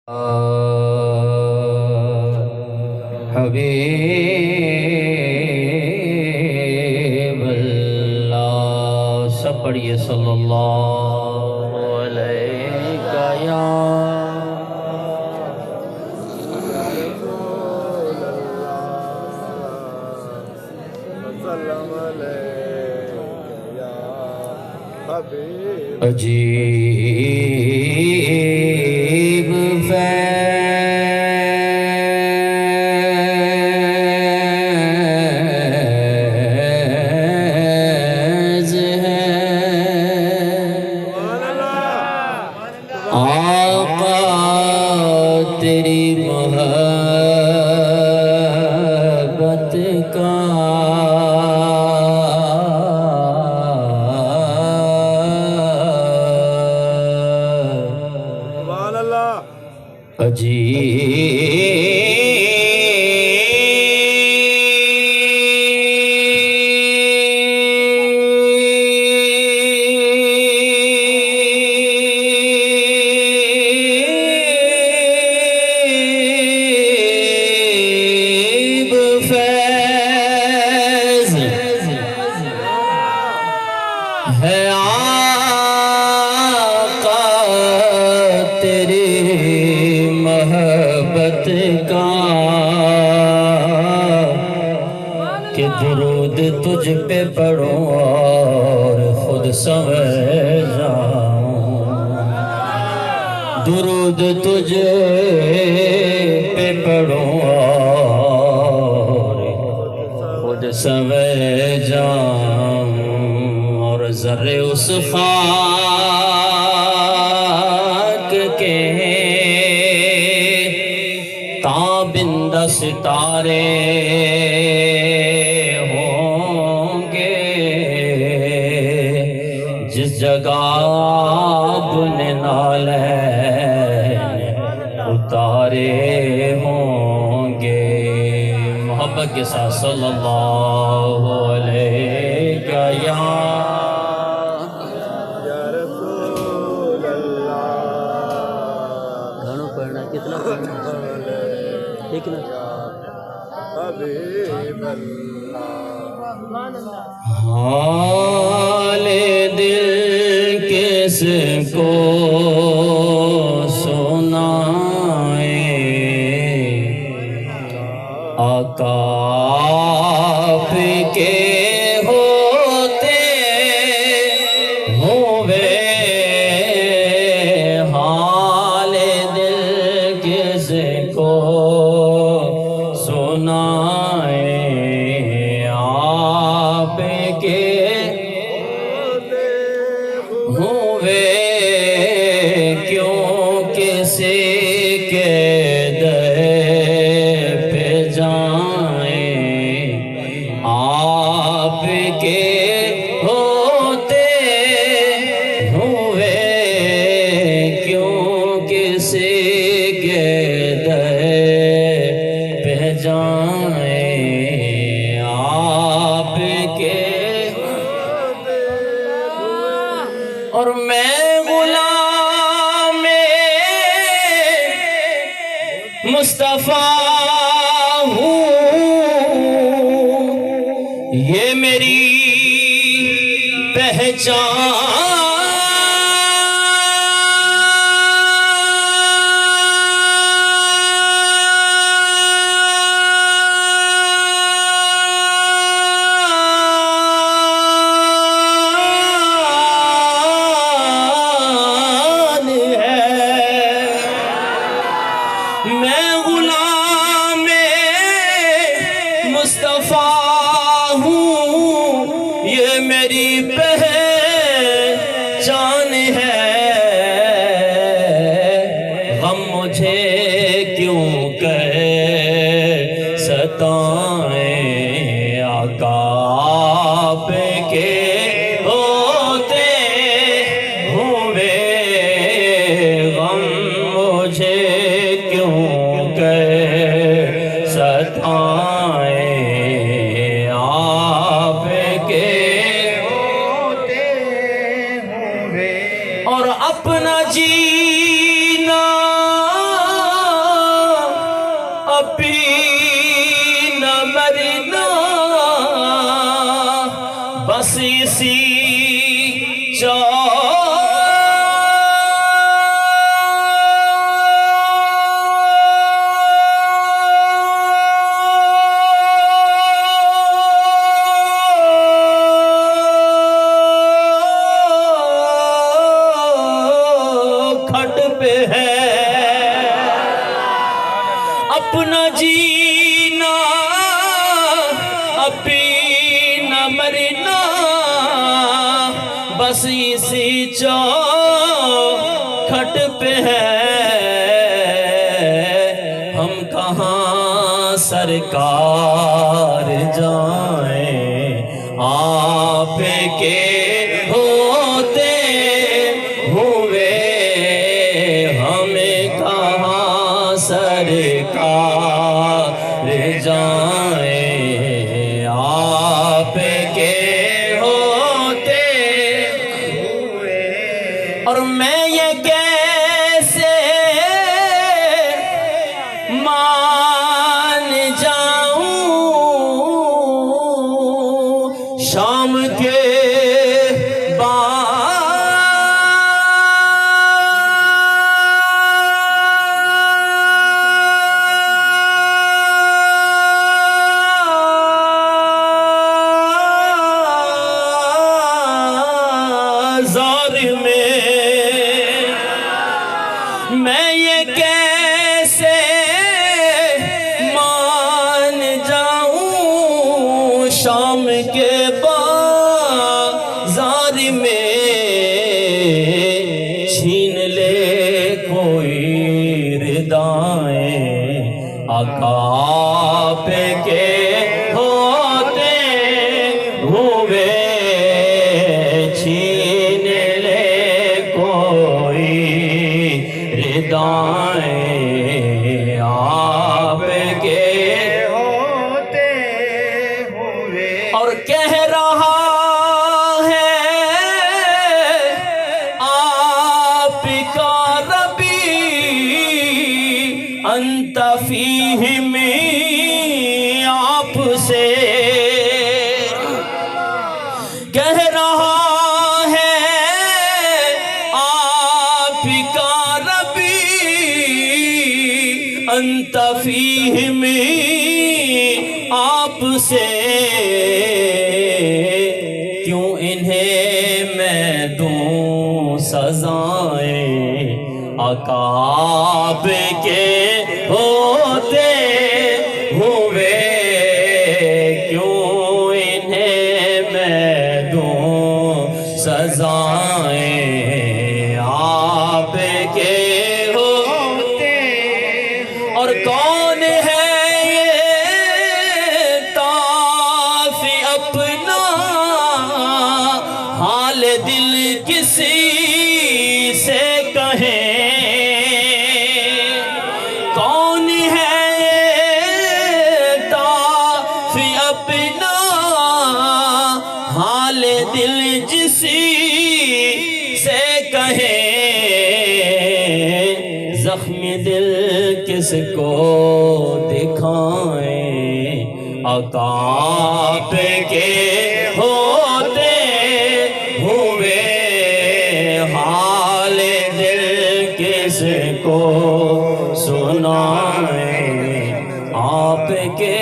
حبیب اللہ سب پڑھئے صلی اللہ علیہ یا عجیب فیض ہے آقا تیری محبت کا عجیب فیض ہے آقا تیری محبت کا کہ درود تجھ پہ پڑھوں اور خود سمجھ جاؤں درود تجھ پہ پڑھوں اور خود سمجھ جاؤں اور ذرے اس خاک کے تابندہ ستارے ہوں گے جس جگہ آپ نے نالین اتارے ہوں گے محبت کے ساتھ صلی اللہ علیہ یا رسول اللہ گھنوں پڑھنا کتنا پڑھنا لیکن حبیب اللہ حال دل کس کو سنائیں آقا آپ کے ہوتے ہوئے حال دل کس کو سنائیں آپ کے ہوئے کیوں کسی کے در پہ جائیں آپ کے ہوتے ہوئے کیوں کسی کے در پہ جائیں آپ کے اور میں غلام مصطفیٰ ہوں یہ میری پہچان ہے میں غلام مصطفیٰ ہوں یہ میری پہچان ہے غم مجھے کیوں کہ ستائیں آقا آپ کے ہوتے ہوئے غم مجھے کیوں کہ ستائیں آپ کے ہوتے ہوئے اور اپنا جینا جینا ابھی نہ مرنا بس اسی چوکھٹ پہ ہے ہم کہاں سرکار جائیں آپ کے ہوتے ہوئے ہمیں کہاں سرکار جائیں آپ کے ہوتے ہوئے اور میں یہ کیسے مان جاؤں شام کے میں یہ کیسے مان جاؤں شام کے بازار میں چھین لے کوئی ردائیں آقا پہ کے ہوتے ہوئے چھین لے کوئی ردائیں آپ کے ہوتے ہوئے اور کہہ رہا ہے آپ کا ربی انت فیہم آپ سے کہہ رہا انت فیہم آپ سے کیوں انہیں میں دوں سزائیں آقا آپ کے ہوتے ہوئے کیوں انہیں میں دوں سزائیں آپ کے اور کون ہے یہ طافی اپنا حال دل کسی سے کہیں کون ہے یہ طافی اپنا حال دل کسی سے کہیں زخمی دل کس کو دکھائیں آقا آپ کے ہوتے ہوئے حال دل کس کو سنائیں آپ کے